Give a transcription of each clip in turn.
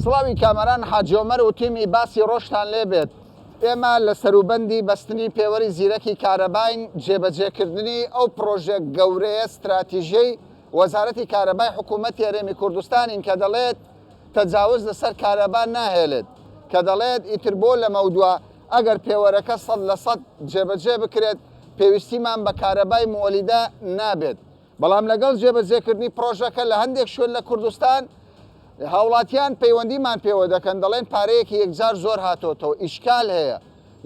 سڵاوی کامەران حاجۆمەر و تیمی باسی ڕۆژتان لێ بێت. ئێمە لە سەروبەندی بەستنی پێوەری زیرەکی کارەباین جێبەجێکردنی ئەو پرۆژێ گەورەیە استراتیژیەی وەزارەتی کارەبای حکوومەتی هەرێمی کوردستانین کە دەڵێت تەجاوز لەسەر کارەبا ناهێڵێت، کە دەڵێت ئیتر بۆ لە مەودووە ئەگەر پێوەرەکە 100% جێبەجێ بکرێت پێویستیمان بە کارەبای مۆلیدا نابێت. بەڵام لەگەڵ جێبەجێکردنی پرۆژەکە لە هەندێک شوێن لە کوردستان هاوڵاتیان پەیوەندیمان پێوە دەکەن دەڵێن پارەیەکی یەکجار زۆر هاتۆتەوە، ئیشکال هەیە،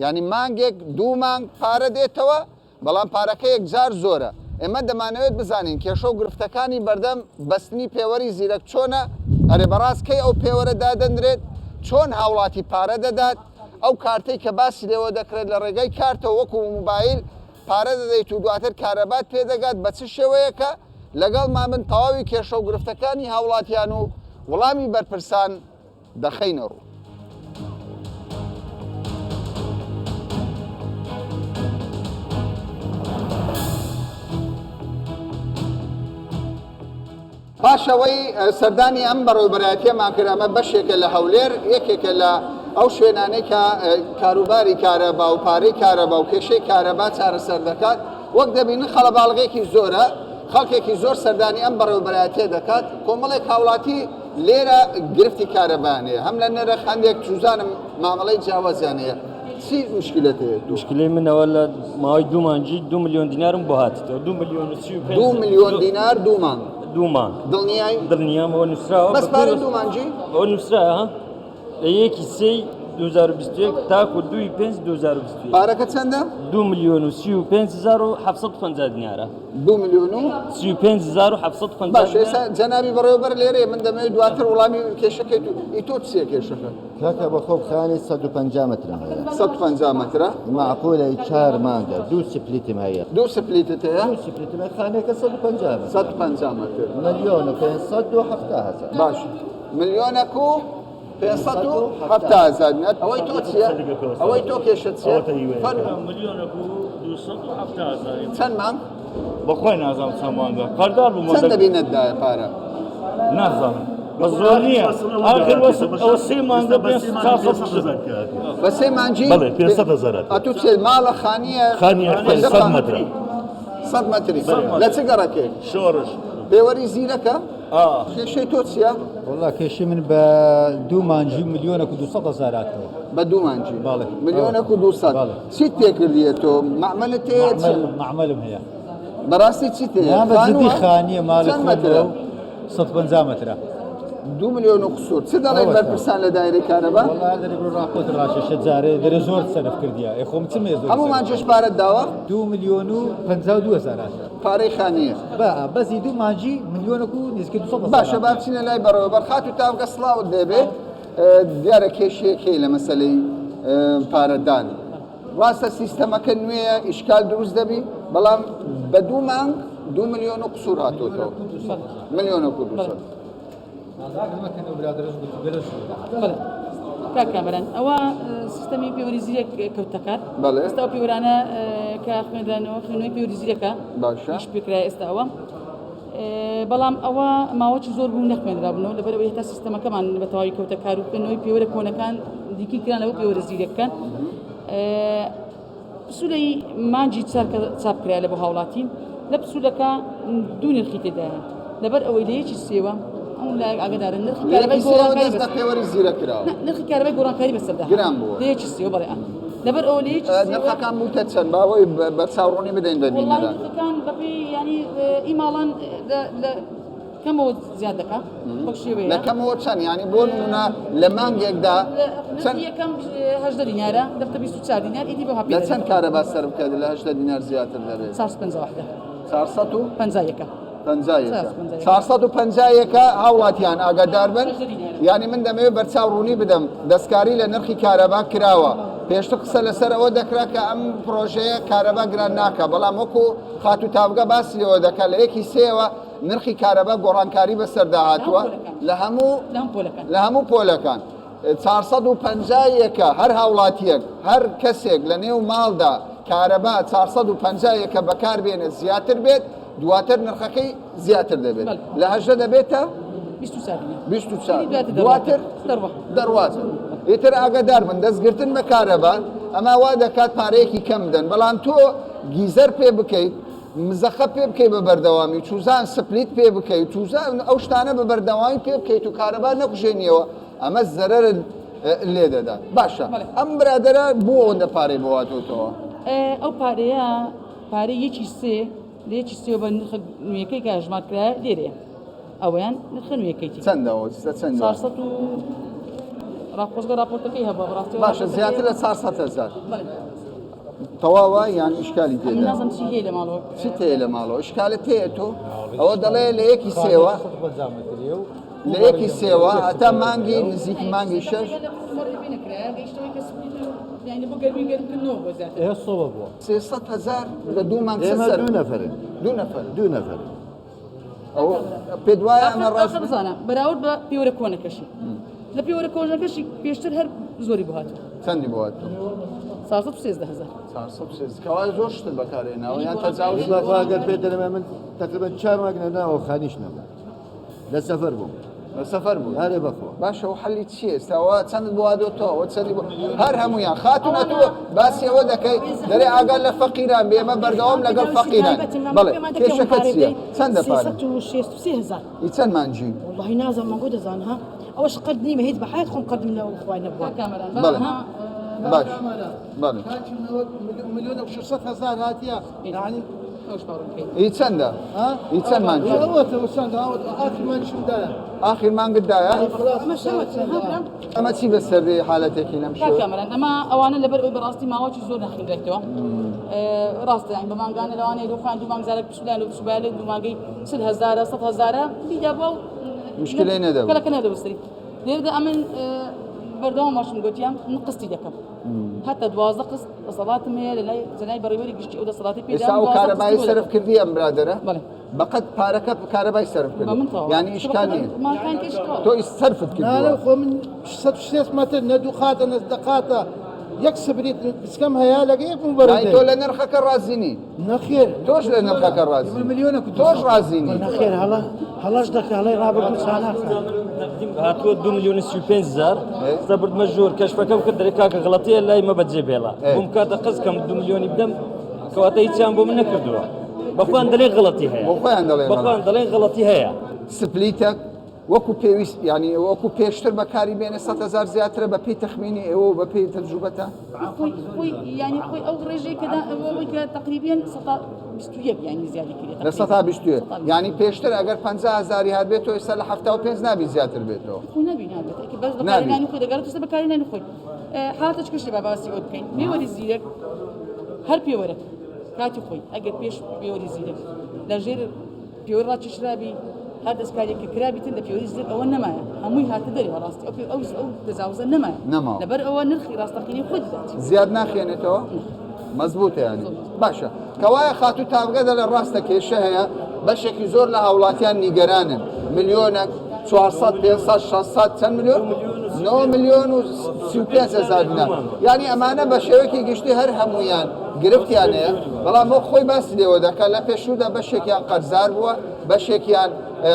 ینی مانگێک دوو مانگ پارە دێتەوە بەڵام پارەکە یەکجار زۆرە. ئێمە دەمانەوێت بزانین کێشە و گرفتەکانی بەردەم بەستنی پێوەری زیرەک چۆنە، ئەرێ بەڕاستکەی ئەو پێوەرە دادەنرێت، چۆن هاوڵاتی پارە دەدات، ئەو کارتەی کە باسی لێوە دەکرێت لە ڕێگەی کارتەوە وەکو موبایل پارە دەدەیت و دواتر کارەبات پێدەگات بە چ شێوەیەکە لەگەڵ مامن تەواوی کێشە و گرفتەکانی هاوڵاتیان و وەڵامی بەرپرسان دەخەینە ڕوو. پاشەوەی سەردانی ئەم بەڕێوەبەرایەتیەمان کرد ئەمە بەشێکە لە هەولێر، یەکێکە لە ئەو شوێنانەی کە کاروباری کارەبا و پارەی کارەبا و کێشەی کارەبا چارەسەر دەکات. وەک دەبینن خەڵەباڵغێکی زۆرە، خەڵکێکی زۆر سەردانی ئەم بەڕێوەبەرایەتیە دەکات. کۆمەڵێک هاوڵاتی لێرە گرفتی کارەبانەیە، هەم لە نرخ هەندێک جوزانم مامەڵەی جیاوازیانەیە. چی مشکلت هەیە؟ مشکلەی منەوە لە ماوەی دوو مانگی 2 ملیۆن دینارم بۆ هاتیتەوە. 2 ملیۆن دینار دوو مانگ. دوو مانگ دڵنیایی؟ دڵنیام ئەوە نووسراوە. بەس پارەی دوو مانگی؟ ئەوە نووسراوە لە 1/3/2021 تاکو 2/5/2021. پارەکە چەندە؟ 2,35,750 دینارە. 2,35,750. باش ئێستا جەنابی بەڕێوەبەر لێرەیە، من دەمەوێت دواتر وەڵامی کێشەکەیت و ئیتۆ چییە کێشەکە؟ کاکە بە خۆبخانی 150 مترم هەیە. 150 مترە؟ معقولە 4 مانگە، 2 سپلیتم هەیە. 2 سپلیتت هەیە؟ 2 سپلیتم هەیە، خانێکە 150 متر. 150 متر. ملیۆن و 570,000. باش. ملیۆنێک و 570,000. ئەوەی تۆ چییە؟ ئەوەی تۆ کێشە چییە؟ ملیۆنێک و 270,000. چەند مانگ؟ بەخۆی نازانم چەند مانگە. قەردار بووم. چەند دەبینێتدایە پارە؟ نازانم. بە زۆر نییە. ئاخر ئەوە 3 مانگە 400,000. بە 3 مانگی؟ بەڵێ 500,000. ئەتوو چێ ماڵە خانیە؟ خانیە 100 متر. 100 متری. لە چ گەڕەکێ؟ شۆڕش. پێوەری زیرەکە؟ کێشەی تۆ چییە؟ والله کێشەی من بە 2 مانگی 1,200,000 هاتەوە. بە 2 مانگی؟ بەڵێ. 1,200,000. چیت پێ کردیە تۆ؟ معمەلت هەیە؟ معمەلم هەیە. بەڕاستی چیت هەیە؟ بە جدی خانیە ماڵی خۆمەوە 150 مترە. 2 ملیۆن و قسوور. چ دەڵێن بەرپرسان لە دایرەی کارەبا؟ والله دەری بڕۆ ڕاپۆرت ڕاشەشە جارێ دەرە زۆر سەرف کردیە. خۆم چ مێ زۆر. هەموو مانجیش پارەت داوە؟ 2,52,000 هاتە. پارەی خانیە. بەسی 2 مانگی ملیۆنێک و نزیکەی 200,000. باشە با بچینە لای بەڕێوەبەر. خات و تاوگە سڵاوت دەبێت دیارە کێشەیەک هەیە لە مەسەلەی پارەدان. ڕاستە سیستەمەکە نوێیە، ئیشکال دروست دەبی، بەڵام بە 2 مانگ 2 ملیۆن و قسوور هاتۆتەوە. ملیۆنێک و 200. کاکامەران ئەوە سیستەمی پێوەری زیرەک کەوتەکات. بەڵێ. ئێستا ئەو پێوەرانە کە خوێندانەوە خوێندنەوەی پێوەری زیرەکە باشە. هیچ پێکرای ئێستا ئەوە. بەڵام ئەوە ماوەی زۆر بوو نەخوێنرابوونەوە لەبەرەوەی هێتا سیستەمەکەمان بە تەواوی کەوتەکار و خوێندنەوەی پێوەرە کۆنەکان دیکی کرانەوە پێوەرە زیرەکەکان. پسوولەی مانجی چاپکرای لە بۆ هاوڵاتی لە پسوولەکە 2 نرخی تێدایە لەبەر ئەوەی لە یەکی سێوە ئاگدارن نرخی کارەبای گۆڕانکاری پێوەری زیرە کراوە. نرخی کارەبای گۆڕانکاری بەسەردا گران بووە. لە یەکی سێوە بەڵێ لەبەر ئەوە لە یەکی نرخەکان بووتە چەند باوەی بەرچاوڕوونی بدەین بەبینەدا. نرخەکان بەپێی ینی ئیماڵان کەمەوە زیاد دەکا بەو شێوەیە. لە کەمەوە چەند؟ ینی بۆ نمونە لە مانگێکدا یەکەم 18 دینارە دەفتە 24 دینار ئیدی بە هەپی. لە چەند کارەبا سەرف بکات لە 18 دینار زیاتر دەبێت؟ 451. 451 هاوڵاتیان ئاگادار بن. ینی من دەمەوێت بەرچاوڕوونی بدەم دەستکاری لە نرخی کارەبا کراوە. پێشتر قسە لەسەر ئەوە دەکرا کە ئەم پرۆژەیە کارەبا گران ناکە، بەڵام وەکو خات و تاوگە باسی لەوە دەکات لە یەکی سێوە نرخی کارەبا گۆڕانکاری بەسەردا هاتووە لە هەموو پۆلەکان. 451 هەر هاوڵاتیەک هەر کەسێک لە نێو ماڵدا کارەبا 451 بەکار بێنێت زیاتر بێت دواتر نرخەکەی زیاتر دەبێت. لە 18 دەبێتە 24 دواتر دەڕوات ئیتر ئاگادار بن دەستگرتن بە کارەبا ئەما وا دەکات پارەیەکی کەم بدەن بەڵام تۆ گیزەر پێ بکەیت مزەخە پێ بکەیت بە بەردەوامی چوزان سپلیت پێ بکەیت چوزان ئەو شتانە بە بەردەوامی پێ بکەیت و کارەبا نەکوژێنیەوە ئەمە زەرەرت لێ دەدات باشە ئەم برادەرە بۆ ئەوەندە پارەی بواتەوە ئەو پارەیە پارەی یەکی سێ لە یەکی سێ بە نرخە نوێیەکەی کە ژمارە کرا لێرێ ئەویان نرخە نوێیەکەیتی چەندەوە چەند ڕاپۆزگە راپۆرتەکەی هەبە ڕاستی باشە زیاتر لە 400,000 تەواوە یان ئیشکالی تێدا نازم چی هەیە لە ماڵەوە چی تێ لە ماڵەوە ئیشکالت تێ تۆ ئەوە دەڵێ لە یەکی سێوە لە یەکی سێوە هەتا مانگی نزیکی مانگی شەش 300,000 لە دوو مانگ ئێمە دوو نەفەرن دوو نەفەر ئەو پێ دوایە ئەمە ڕاست بزانە بەراورد بە پیوەرە کۆنەکەشی لە پیوەرە کۆژەکەشی پێشتر هەر زۆری بهاتوە چەندی بوات 413,000 کەوای زۆر شتر بەکارێناوە یان تەجاوز ئەگەر پێ دەڵێمە من تقریبا 4 مانگ نەداوە خانیش نەبوو لە سەفەر بووم لە سەفەر بوو هەرێ بەخۆ باشە و حەلی چییە ئێستاوە چەندت بوادۆتەوە چەندی هەر هەمویان خاتونە تۆ باسی ئەوە دەکەی دەرێ ئاگال لە فەقیران بێمە بەردەوام لەگەڵ فەقیران بەڵێ کێشەکە چییە چەندە پارە 360,000 چەند مانجی والله نازم ما قد زانها أوش قدني ما هيد بحياة خم قدم له إخواننا بله باش بله مليون و 600,000 هاتيا يعني ای چەندە ای چەند مانجی آخر من شو دايا آخر مانگت دایە ئەمە چی بەسەردی حالەتێکی لەم شوێ کامەران ئەمە ئەوانە لەبەر ئەوی بەڕاستی ماوەی زۆر نەخینرێتەوە ڕاستە یان بە مانگانە لەوانەیە دۆخان دوو مانگزارە پشتیان و پشتبالێ دوو مانگەی 100,000 100,000 بیدا بۆ مشکلەی نەدەبوو کەلەکە نەدەوەستری لێرەدا ئەمن بەردەوام ماشم گوتیان قستی دەکەم هەتا 12 قست دەسەڵاتم هەیە لە لای زەنای بەڕێوەری گشتی ئەو دەسەڵاتی پێدا ئێستا ئەو کارەبایی سەرف کردی ئەم برادەرە بەڵێ بەقەت پارەکە کارەبای سەرف کرد یعنی ئیشکال نییە تۆ سەرفت لا کردووە خو من 600 متر ندو خاطر نزدقاته يكسب ريت بس كم هيا لقيك تۆ مبرد لە نرخەکە ڕازینی نخير تۆش لە نرخەکە ڕازی تۆش ڕازینی نخير هلاش دك هلا رابط سانا هاتووە 2,35,000 سەبرد مەژۆر کەشفەکەم کرد دەرێ کاکە غڵەتەیە لای مەبەجێ بێڵە بۆم کاتە قەزکەم 2 ملیۆنی بدەم کەواتە هیچیان بۆ من نەکردووە بەخۆیان دەڵێ غڵەتی هەیە بۆ خۆیان دەڵێ بەخۆیان دەڵێن غڵەتی هەیە سپلیتەک وەکو پێویست ینی وەکو پێشتر بەکاری بێنێ 100,000 زیاترە بە پێی تەخمینی ئێوە و بە پێی تەجروبەتە يعني خوي او رجي كذا هو تقريبا 121 يعني زياده كده لە 120 ینی پێشتر ئەگەر 50,000 هات بێت تۆ ئێستا لە 75 نابی زیاتر بێتەوە نبي بس بكاري خوي دقرت بس بكاري خوي حالتك كش باباسي ود كاين بيوري زيرك هر بيورك كاتي خوي اگر بيش بيوري زيرك لجير بيورا تشربي هذا اسكاري كرابي تند بيوري زيرك او نما همي هات دري راستي او تجاوز نما لبر او نرخي راستقيني خود زیاد ناخێنێتەوە مەزبوطە ینی باشە کەوایە خاتو تابگەدە لە ڕاستە کێشە هەیە بەشێکی زۆر لە هاوڵاتیان نیگەرانن ملیۆنێک 400 500 600 چەند ملیۆن 9 ملیۆن و 35,000 دینار یعنی ئەمانە بە شێوەیەکی گشتی هەر هەمویان گرفتیان هەیە بەڵام بۆ خۆی باسی لێوە دەکات لە پێشوودا بەشێکیان قەرزار بووە بەشێکیان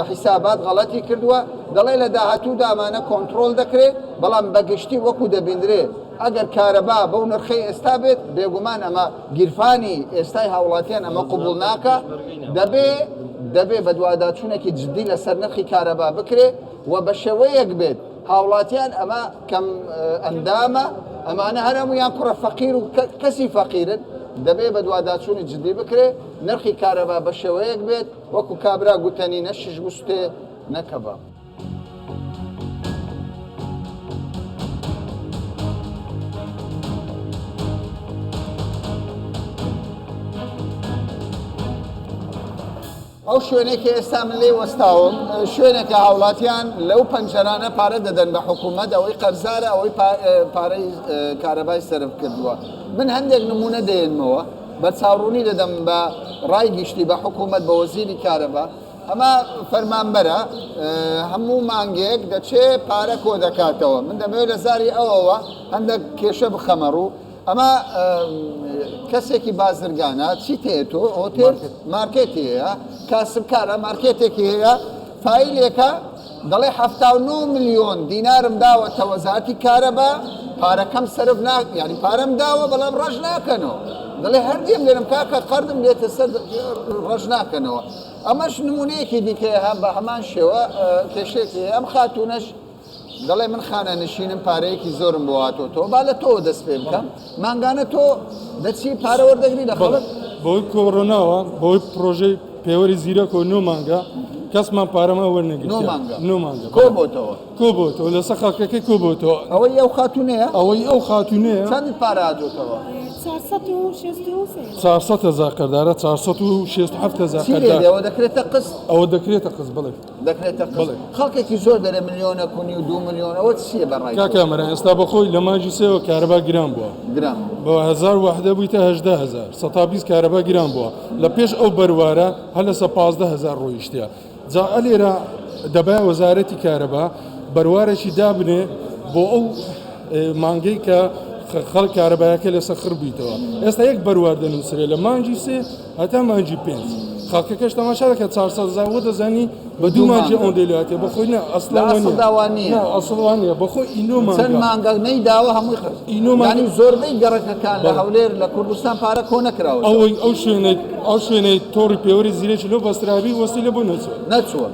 حیسابات غەڵەتی کردووە دەڵێ لە داهاتوودا ئەمانە کۆنتترۆل دەکرێت بەڵام بەگشتی وەکو دەبیندرێت ئەگەر کارەبا بەو نرخەی ئێستا بێت بێگومان ئەمە گیرفانی ئێستای هاوڵاتیان ئەمە قوبوڵ ناکە دەبێ بە دوواداچوونێکی جددی لەسەر نرخی کارەبا بکرێت و بە شێوەیەک بێت هاوڵاتیان ئەمە کەم ئەندامە ئەمانە هەرمویان کوڕە فەقیر و کەسی فەقیرن دەبێ بە دوواداچوونی جددی بکرێت نرخی کارەبا بە شێوەیەک بێت وەکو کابرا گوتەنی نەشش بوستێ نەکەبە. ئەو شوێنێکی ئێستا من لێ وەستاوم شوێنێکە هاوڵاتیان لەو پەنجەرانە پارە دەدەن بە حکوومەت ئەوەی قەرزارە ئەوەی پارەی کارەبای سەرف کردووە من هەندێک نمونە دێنمەوە بە چاوڕوونی دەدەم بە ڕای گشتی بە حکوومەت بە وەزیری کارەبا ئەمە فەرمانبەرە هەموو مانگێک دەچێت پارە کۆ دەکاتەوە من دەمەوێت لە زاری ئەوەوە هەندێک کێشە بخەمە ڕوو ئەمە کەسێکی بازرگانە چی تێتۆ ئۆتێل مارکێتی هەیە کاسبکارە مارکێتێکی هەیە فایلێکە دەڵێ 79 میلیۆن دینارم داوەتە وەزارەتی کارەبا پارەکەم سرف ینی پارەم داوە بەڵام ڕەش ناکەنەوە دەڵێ هەردیم لێرم کاکە قەردم لێتە سەر ڕەش ناکەنەوە ئەمەش نمونەیەکی دیکەیە هەم بە هەمان شێوە کێشێکی ئەم خاتونەش دەڵێ من خانە نشینم پارەیەکی زۆرم بۆ هاتۆتەوە با لە تۆ دەست پێ بکەم مانگانە تۆ دەچی پارە وەردەگری لە خەڵک بۆی کۆڕۆناوە بۆی پرۆژەی پێوەری زیرەک و نۆ مانگە کەسمان پارەمە وەرنەگرێت نۆ مانگە کۆ بۆتەوە کۆ بۆتەوە لەسەر خەڵکەکەی کۆ بۆتەوە ئەوەی ئەو خاتونەیە ئەوەی ئەو خاتونەیە چەند پارە هاتۆتەوە 400,000 قەردارە 467,000 چی لێ ئەوە دەکرێتە قسط ئەوە دەکرێتە قسط بڵێ دەکرێتە قسط خەڵکێکی زۆر دەرێ ملیۆنە کونی و 2 ملیۆن ئەوە چییە بەڕای کاکامەران ئێستا بەخۆی لە مانجی سێەوە کارەبا گران بووە گرام بە 1000 وحدە بوویتە 18,000 120 کارەبا گران بووە لە پێش ئەو بەروارە هەر لە 15,000 ڕۆیشتە جا ئەلێرە دەبای وەزارەتی کارەبا بەروارێکی دابنێ بۆ ئەو مانگەی کە خەڵک کارەبایەکە لەسەر خڕ بیتەوە ئێستا یەک بەروار دەنووسرێ لە مانجی سێ هەتا مانجی 5 خەڵکەکەش تەماشا دەکات 400,000 وە دەزانی بە دوو مانجی ئەوەن دەیلاتێ بەخۆی نە ئەسڵوانە بەخۆی ئینۆ چەند مانگە نەیداوە هەمووی خرج ینی زۆربەی گەڕەکەکان لە هەولێر لە کوردستان پارە کۆ نەکراوە ئەو شوێنەی تۆڕی پێوەری زیرەکی لەو بەسترابی وەستی لە بۆ نەچوە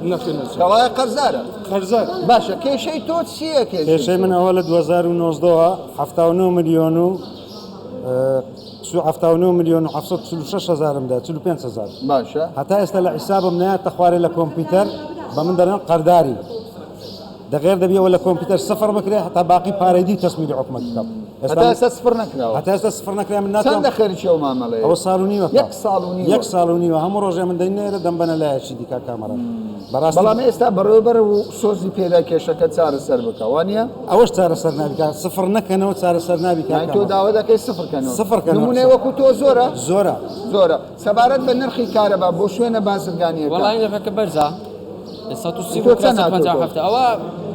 کەوایە قەرزارە خەرزار باشە کێشەی تۆ چییە کێشەی من ئەوە لە 2019ەوە 79 ملیۆن و 79 ملیۆن و 746,000 45,000 باشە هەتا ئێستا لە حیسابم نایەتە خوارێ لە کۆمپیوتەر بە من دەڵێن قەرداری دەغێر دەبیەوە لە کۆمپیوتەر سفر بکرێ هەتا باقی پارەی دی تەسمیری حکومەت بکەم هەتا ئێستا سفر نەکراوە هەتا ئێستا سفر نەکرا من ناتوانم چەندە خەریکی ئەو مامەڵەیە ئەوە ساڵ و نیوە یەک ساڵ و نیوە هەموو ڕۆژێ من دەینێرە دەمبەنە لایەکی دیکە کامەرە بەڵام ئێستا بەڕێوەبەر و سۆزی پێدا کێشەکە چارەسەر بکە وانە ئەوەش چارەسەر نابیکە سفر نەکەنەوە چارەسەر نابیکە تۆ داوا دەکەی سفرکەنەوە نمونەی وەکو تۆ زۆرە زۆرە سەبارەت بە نرخی کارەبا بۆ شوێنە بازرگانیەکە وەڵای نرخەکە بەرزە 130 ئەوە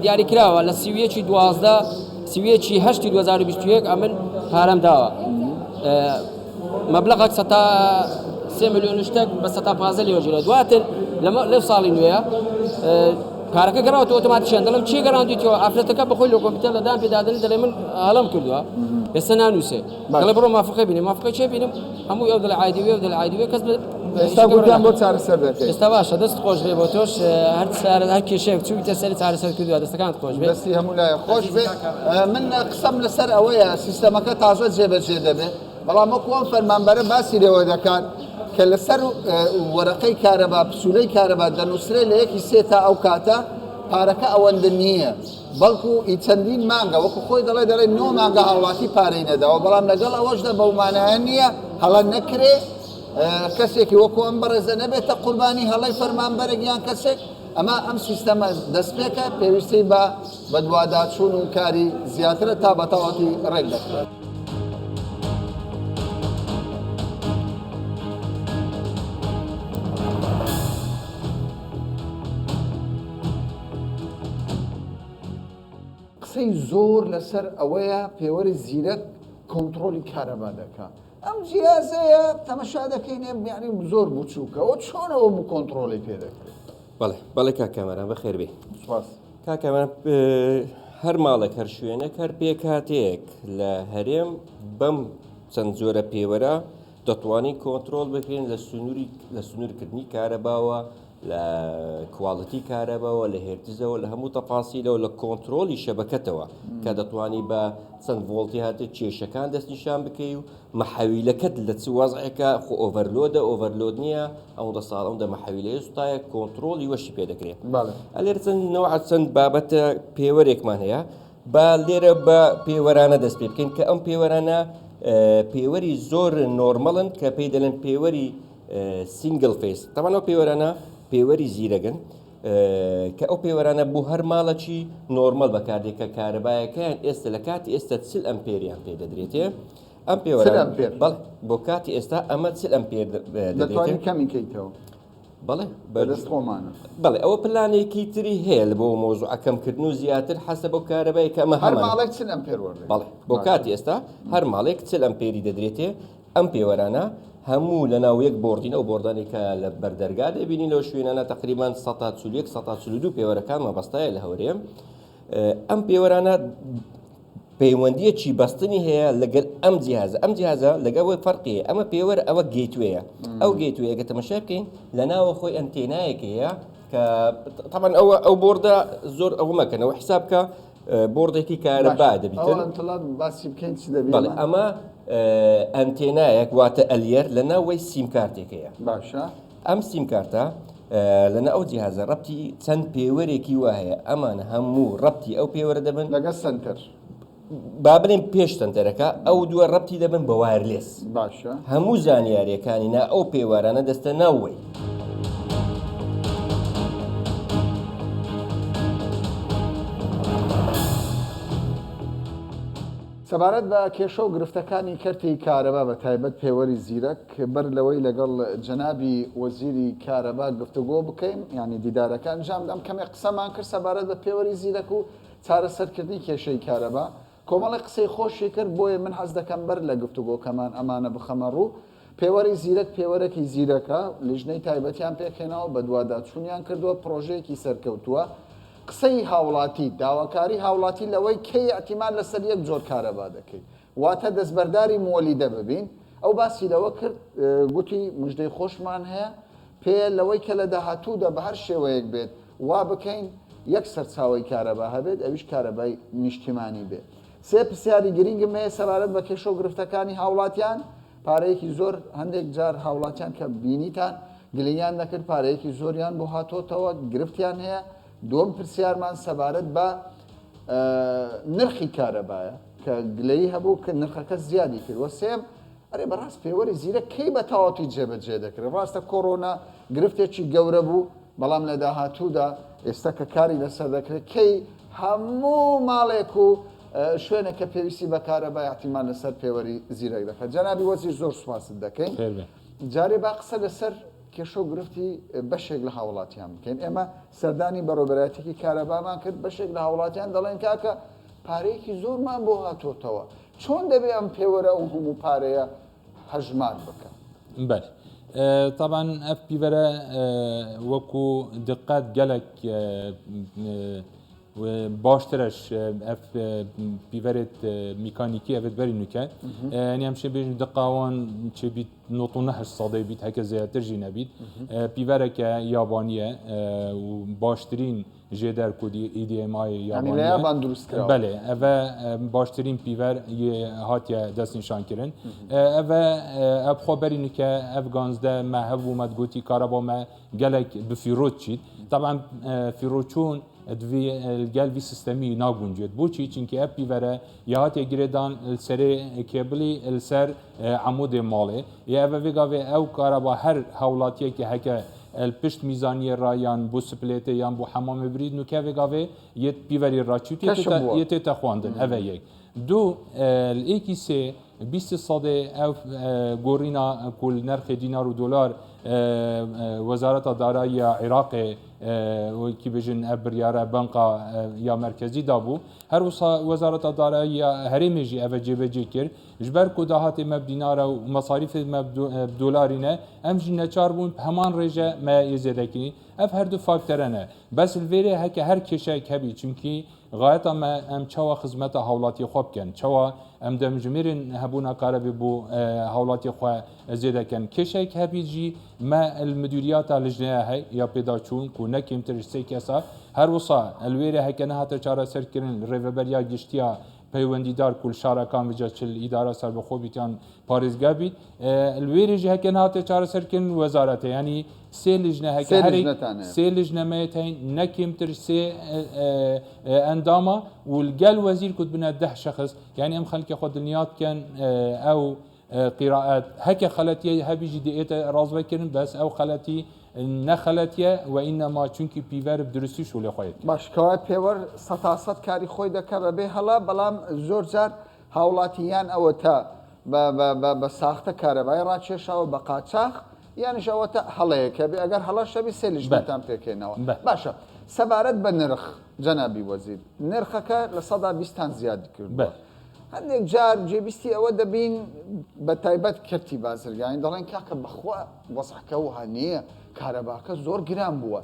دیاریکراوە لە سیویەکی 12 سیویەکی 8 2021 ئەمن پارەم داوە مەبلەغێک 3 ملیۆن شتێک بە 115 لێژێرە دواتر لەو ساڵی نوێیە کارەکە گەڕاوەوە ئۆتۆماتیکیان دەڵم چی گەڕاندیتەوە ئافرەتەکە بەخۆی لە کۆمپیوتەر لەدان پێدادنی دەڵێ من هەڵم کردووە ئێستا نانووسێ دەڵێ بڕۆ مافقی بینێ مافقی چێ بینم هەموو ئەو دڵ عادیوێ و دڵ عادیوێ کەس ئێستا گوتیان بۆ چارەسەر دەکەیت ئێستا باشە دەست خۆش بێ بۆ تۆش هەر کێشەیەک چوویتە سەری چارەسەر کردووە دەستەکانت خۆش بێ دەستی هەموو لایە خۆش بێ من قسەم لەسەر ئەوەیە سیستەمەکە تازە جێبەجێ دەبێت بەڵام وەکوان فەرمانبەرە باسی لێوە دەکات کە لەسەر وەرەقەی کارەبا پسوولەی کارەبا دەنووسرێ لە یەکی سێ تا ئەو کاتە پارەکە ئەوەندە نییە بەڵکو چەندین مانگە وەکو خۆی دەڵێ 9 مانگە هەڵواتی پارەی نەداوە بەڵام لەگەڵ ئەوەشدا بەومانەیە نییە هەڵە نەکرێ کەسێکی وەکو ئەم بەڕێزە نەبێتە قوربانی هەڵەی فەرمانبەرێک یان کەسێک ئەمە ئەم سیستەمە دەستپێکە پێویستی بە دوواداچوون و کاری زیاترە تا بەتەواتی ڕێک دەکرێت. قسەی زۆر لەسەر ئەوەیە پێوەری زیرەک کۆنتترۆلی کارەبا دەکا ئەم جیازەیە تەمەشا دەکەینێ یعنی زۆر بچووکەوە چۆنەوە بوو کۆنتترۆلی پێ دەکرێت بەڵێ کاکەمەران بەخێر بێ کاکەمەران هەر ماڵێک هەر شوێنێک هەر پێکاتەیەک لە هەرێم بەم چەند زۆرە پێوەرە دەتوانین کۆنتترۆل بکرێن لە سنوورکردنی کارەباوە لە کواڵەتی کارەبەوە لە هێرتزەوە لە هەموو تەفاسیلەوە لە کۆنتترۆلی شەبەکەتەوە کە دەتوانی بە چەند ڤۆڵتی هاتێ کێشەکان دەستنیشان بکەی و مەحەویلەکەت لە چ وەزعێکە خۆ ئۆڤەرلۆد نییە ئەوەندە ساڵ ئەوەندە مەحەویلەیە سوتایە کۆنتترۆلی وەشی پێ دەکرێت ئەلێر چەند بابەتە پێوەرێکمان هەیە با لێرە بە پێوەرانە دەست پێ بکەین کە ئەم پێوەرانە پێوەری زۆر نۆرمەڵن کە پێی دەڵێن پێوەری سینگل فیس تەمانەوە پێوەرانە پێوەری زیرەگەن کە ئەو پێوەرانە بوو هەر ماڵەکی نۆرمەل بەکاردێکە کارەبایەکەیان ئێستا لە کاتی ئێستا 40 ئەمپێریان پێ دەدرێتێ ئەم پێوەرانە بۆ کاتی ئێستا ئەمە 40 ئەمپێر دەتوانین کەمیکەیتەوە بەڵێ بەدەست خۆمانە بەڵێ ئەوە پلانێکی تری هەیە بۆ مۆزوع ئەکەمکردن و زیاتر حەسە بۆ کارەبای کە ئەمە هەر ماڵێک 40 ئەمپێر وەردەگرێت بەڵێ بۆ کاتی ئێستا هەر ماڵێک 40 ئەمپێری دەدرێتێ ئەم پێوەرانە هەموو لە ناو یەک بردین ئەو بردانی کە لە بەردەرگا دەبینی لەو شوێنانە تقریبان 1 پێوەرەکان مەبەستایە لە هەورێم ئەم پێوەرانە پەیوەندیەکی بەستنی هەیە لەگەل ئەم جیهازە لەگەڵ فەرقی ئەمە پێوەرە ئەوە گەیتوەیە ئەو گەیتوەیە کە تەماشا بکەین لە ناوە خۆی ئەنتێنایەک هەیە کە طبعا ئەو بۆردە زۆر ئەوە مەکەنەوە حساب بکە بۆردێکی کارەبا دەبیتن باسی بکەین چ دەبێت ئەمە ئەنتێنایەک واتە ئەلێر لە ناوەی سیم کارتێکەیە باشە ئەم سیم کارتە لەنە ئەو جیهازە ڕەبتی چەند پێوەرێکی وایە ئەمانە هەموو ڕەبتی ئەو پێوەرە دەبن لەگە سنتەر با بڵێن پێش تەنتەرەکە ئەو دووە ڕەبتی دەبن بە وایرلێس باشە هەموو زانیاریەکانی نا ئەو پێوارانە دەستە ناوەی سەبارەت بە کێشە و گرفتەکانی کەرتی کارەبا بە تایبەت پێوەری زیرەک بەر لەوەی لەگەڵ جەنابی وەزیری کارەبا گفتوگۆ بکەین ینی دیدارەکان جامدام کەمێک قسەمان کرد سەبارەت بە پێوەری زیرەک و چارەسەرکردنی کێشەی کارەبا کۆمەڵی قسەی خۆشی کرد بۆیە من حەز دەکەم بەر لە گفتوگۆکەمان ئەمانە بخەمە ڕوو پێوەری زیرەک پێوەرەکی زیرەکە لیژنەی تایبەتیان پێکێنەوە بە دوواداچوونیان کردووە پرۆژەیەکی سەرکەوتووە قسەی هاوڵاتی داواکاری هاوڵاتی لەوەی کەی ئەتیمان لەسەر یەک جۆر کارەبا دەکەیت واتە دەستبەرداری مۆلیدە ببین ئەو باسی لەوە کرد گوتی مژدەی خۆشمان هەیە پێ لەوەی کە لە داهاتوودا بە هەر شێوەیەک بێت وا بکەین یەک سەرچاوی کارەبا هەبێت ئەویش کارەبای نیشتیمانی بێت سێ پرسیاری گرنگم هەیە سەبارەت بە کێشە و گرفتەکانی هاوڵاتیان پارەیەکی زۆر هەندێک جار هاوڵاتیان کە بینیتان گلەیان نەکرد پارەیەکی زۆریان بۆ هاتۆتەوە گرفتیان هەیە دووەم پرسیارمان سەبارەت بە نرخی کارەبایە کە گلەیی هەبوو کە نرخەکە زیادی کرد وە سێم ئەرێ بەڕاست پێوەری زیرە کەی بە تەواوەتی جێبەجێ دەکرد ڕاستە کۆڕۆنا گرفتێکی گەورە بوو بەڵام لە داهاتوودا ئێستا کە کاری لەسەر دەکرێت کەی هەموو ماڵێک و شوێنە کە پێویستی بە کارەبای احتیمال لەسەر پێوەری زیرەک دەکات جەنابی وەزیر زۆر سوپاست دەکەین جارێ با قسە لەسەر کێشە و گرفتی بەشێک لە هاوڵاتیان بکەین ئێمە سەردانی بەڕۆبەرایەتێکی کارەبامان کرد بەشێک لە هاوڵاتیان دەڵێن کاکە پارەیەکی زۆرمان بۆ هاتۆتەوە چۆن دەبێ ئەم پێوەرە ئەو هەموو پارەیە هەژمان بکەن بەێ طبعا ئەف پیڤەرە وەکو دقت gelek باشترش اف پیورت میکانیکی افت بری نکه یعنی همشه بیش دقیقاً چه بید نوتونه هشت ساده بید هک زیادتر جی نبید پیوره که یابانیه و باشترین جدر کودی EDMI یابانیه یعنی لیابان درست کرد بله و باشترین پیور هاتیه دست نشان کردن و اب خبری نکه افغانزده محب و مدگوتی کارابا ما gelek بفیروت چید طبعا فیروچون دوی الگل وی سیستمی ناگونجید بوچی چونکه اپ پیوره یا هات گریدان السر کبلی السر عمود ماله یا و ویگاوی او کارا با هر حولاتیه که هک الپشت میزانی رایان بو سپلیت یا بو حمام برید نو که ویگاوی یه پیوری راچوتی یه تخواندن اوه یک دو الیکی سه 20 ساده او گورینا کل نرخ دینار و دلار وزارت دارایی عراق کی بجن ابریاره بنقا یا مرکزی دابو هر وزارت دارایی هرمجی اوجه بجی کرد جبر کو دهات مب دینار و مصارف مب دلارینه ام جن چار بون همان رجا ما یزدکی اف هر دو فاکتورانه بس الویره هک هر کشه کبی چونکی غایت ما ام چوا خدمت حوالاتی خوب کن چوا ام دم جمیرن هبونا قرب بو حوالاتی خو زیاده کن کشه کبی جی ما المديريات اللجنه هي يا بيداچون کو نکیم ترسي کسا هر وصا الويره هکنه هات چاره سرکرین ریوبریا گشتیا پیوندیدار کل شارکان وجا چل اداره سر به خوبیتان پاریزگا بید الویره جه هکنه هات چاره سرکرین وزارت یعنی سه لجنه هک هر سه لجنه ميتين نکیم ترسي انداما والجل وزير كنت بنا 10 شخص يعني ام خلك خد النيات كان او قراءات هكا خلاتي هبي جديت راز بكرن بس او خلاتي نخلاتيه وانما چونكي بيور بدرسي شو لخويت باش كوا بيور سطاسات كاري خوي دكا به هلا بلام زور جار هاولاتيان او تا ب ساخته كهرباء راچشا و بقاچاخ يعني جوته هلايك بي اگر هلا شبي سلج بتام بكينوا باشا سبارت بنرخ جنابي وزير نرخك لصدى 20 زياد كرد هەندێک جار جێبیستی ئەوە دەبین بە تایبەت کردی بازرگانی دەڵێن کاکە بەخوا وەزعەکە وها نییە کارەباکە زۆر گران بووە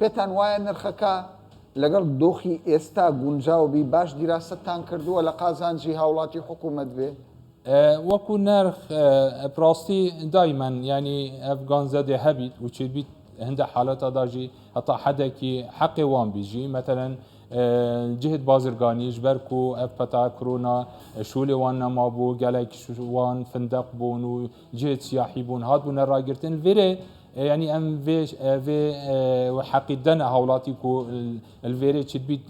پێتان وایە نرخەکە لەگەڵ دۆخی ئێستا گونجاوبی باش دیراستان کردووە لە قازانجی هاوڵاتی حکوومەت بێ وەکو نرخ پراستی دایمەن ینی ئەفغان زەدێ هەبیت و چێت بیت هەندە حالەتەداژی هەتا حەدێکی حەقی وان بیژی مەتەلەن جهت بازرگانیش بەرک و ئەف پەتا کۆنا شولێ وان نەمابوو گەلێک وان فندق بوون و جهت سیاحی بوون هات بوونە ڕاگرتن vêrê yani em vê heqîdena hawlatî ku li vêrê çit bît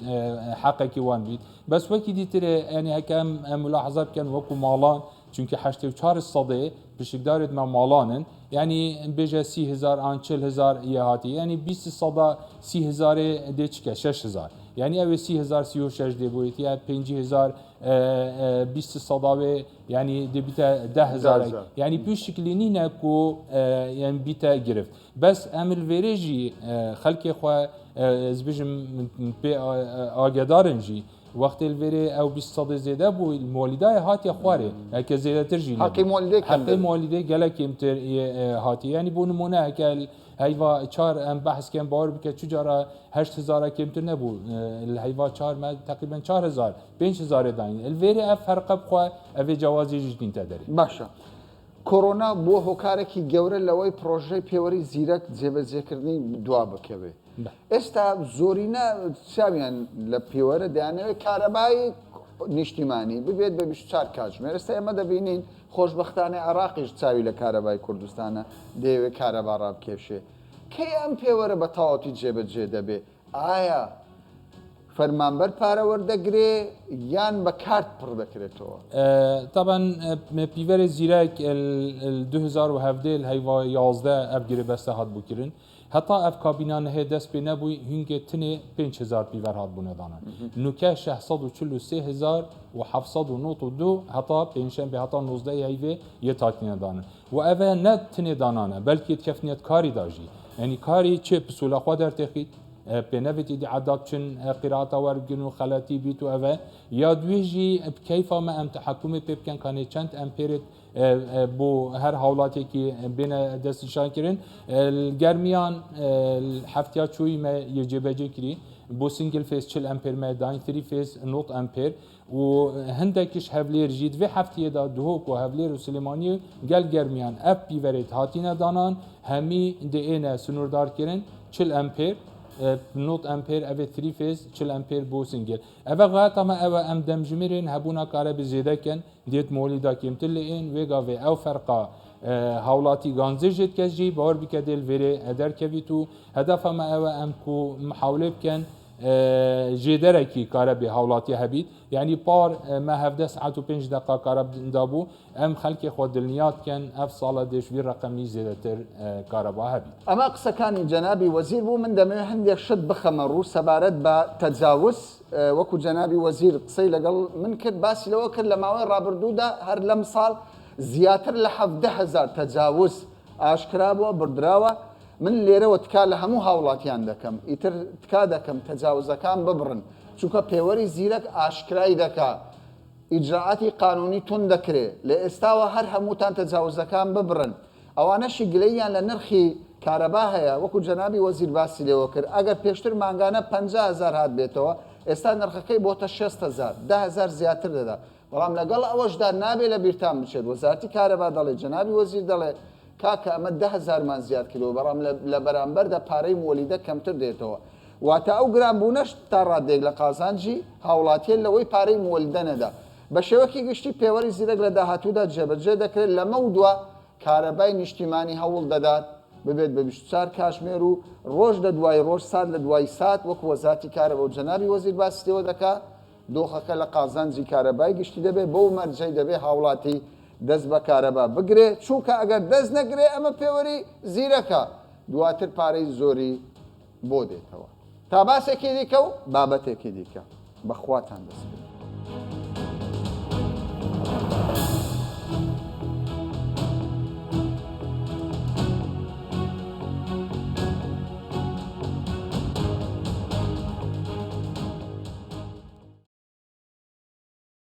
heqekî wan bît bes wekî dîtirê yani heke em mulahiza bikin wekû malan çünkü 84 sedê pişikdarê me malanin yani bêje 30,000 an 40,000 ye hatî yani 20 seda 30,000 dê çike 6000 yani ev 30,000 36 dê boyêtî ya 50,000 20 seda wê yani dê bîte 10,000 yani pû şiklî nîne ku yani bîte girift bes em li vêrê jî xelkê xwe ez bijim pê agedarin jî وقتی الوری او 20 صد زیاده بو مولدای هاتی خواره که زیاده تر جی حقی مولده گله کمتر هاتی یعنی بو نمونه که هیوا 4 ام بحث کم باور بک چجارا 8000 کمتر نبو الهیوا 4 ما تقریبا 4000 5000 داین الوری اف فرق بخوا او جوازی جدین تدری باشه کرونا بو هوکارێکی گەورە لەوەی پرۆژەی پێوەری زیرەک جێبەجێکردنی دوا بکەوێ ئێستا زۆرینە چاویان لە پێوەرە دەیانەوێت کارەبای نیشتیمانی ببێت بە 24 کاتژمێر ئێستا ئێمە دەبینین خۆشبەختانەی عراقیش چاوی لە کارەبای کوردستانە دەیەوێت کارەبا ڕابکێشێ کەی ئەم پێوەرە بە تەواوەتی جێبەجێ دەبێ ئایا فەرمانبەر پارە وەردەگرێ یان بە کارت پڕ دەکرێتەوە طبعا پیڤەرێ زیرەک 2017 هەیوا 11 ئەف گرێ بەستە هات بووکردن هەتا ئەف کابینانە هەیە دەست پێ نەبووی هینگێ تنێ 5,000 پیڤەر هات بوونەدانن نوکە 643,792 هەتا پێنجشەنبێ هەتا 19 هەیڤێ یە تاکینەدانن و ئەvە نە تنێ دانانە بەلکێ کەفنێت کاری داژی ینی کاری چێ پسوولەخوا دەرتێخیت پێنەوێتی عداد چن قیراتە وەرگن و خەلەتی بیت و ئەوە یا دوێژی کەیفامە ئەم تحکومی پێ بکەن کانێ چەند ئەمپێرێت بۆ هەر هاوڵاتێکی بێنە دەستنیشانکردن گەرمیان هەفتیا چوویمە یەجێبەجێ کری بۆ سنگل فێز 40 ئەمپێرمە داین 3 فێز 9 ئەمپێر و هەندێکیش هەولێر ژیت vê heftiyêda dihok û hevlêr û Silêmaniyê gel germiyan ev pîverê hatîne danan hemî diêne sunûrdarkirin 40 ئەمپێر نوت ئەمپێر ئەvê 3 فێز 40 ئەمپێر بۆ سنگل ئەvە غاتەمە ئەوە ئەم دەمژمێرێن هەبوونا کارە بزێدەکەن دێت مۆلیدا کێمتر لە ئێن وێگاوێ ئەو فەرقا هاوڵاتی گانزێژێت کەسجی باوەڕ بکە دێل vêrê دەرکەویت و هەدەفەمە ئەوە ئەم کو محاولێ بکەن جێدەرێکی کارە بێ هاوڵاتی هەبیت یعنی پار مە 17 ساعت و 5 دقیقه کارە دابوو ئەم خەلکی خۆ دڵنیات بکەن ئەف ساڵە دێشوی ڕقەمی زێدەتر کارەبا هەبیت ئەمە قسەکانی جەنابی وەزیر بوو من دەمەوێت هەندێک شت بخەمە ڕوو سەبارەت بە تەجاوز وەکو جەنابی وەزیر قسەی لەگەڵ من کرد باسی لەوە کرد لە ماوەی ڕابردوودا هەر لەم ساڵ زیاتر لە 17,000 تەجاوز ئاشکرا بووە بردراوە من لێرەوە تکا لە هەموو هاوڵاتیان دەکەم ئیتر تکا دەکەم تەجاوزەکان ببڕن چونکە پێوەری زیرەک ئاشکرای دەکا ئیجراعاتی قانونی تون دەکرێت لە ئێستاوە هەر هەمووتان تەجاوزەکان ببڕن ئەوانەشی گلەیان لە نرخی کارەبا هەیە وەکو جەنابی وەزیر باسی لێوە کرد ئەگەر پێشتر مانگانە 50,000 هات بێتەوە ئێستا نرخەکەی بۆتە 60,000 10,000 زیاتر دەدا بەڵام لەگەڵ ئەوەشدا نابێت لە بیرتان بچێت وەزارەتی کارەبا دەڵێ جەنابی وەزیر دەڵێ کاکە ئەمە 10,000 مان زیاد کردەوە بەڵام لە بەرامبەردا پارەی مۆلیدە کەمتر دێتەوە واتە ئەو گرانبوونەش تا ڕادێک لە قازانجی هاوڵاتیان لەوەی پارەی مۆلیدە نەدا بە شێوەکی گشتی پێوەری زیرەک لە داهاتوودا جێبەجێ دەکرێت لەمە و دووە کارەبای نیشتیمانی هەوڵ دەدات ببێت بە 24 کاتژمێر و ڕۆژ لە دوای ڕۆژ سات لە دوای سات وەکو وەزارەتی کارەبا و جەنابی وەزیر باسی لێوە دەکات دۆخەکە لە قازانجی کارەبای گشتی دەبێت بەو مەرجەی دەبێت هاوڵاتی دەست بە کارەبا بگرێ چونکە ئەگەر دەست نەگرێ ئەمە پێوەری زیرەکە دواتر پارەی زۆری بۆ دێتەوە تا باسێکی دیکە و بابەتێکی دیکە بەخواتان دەست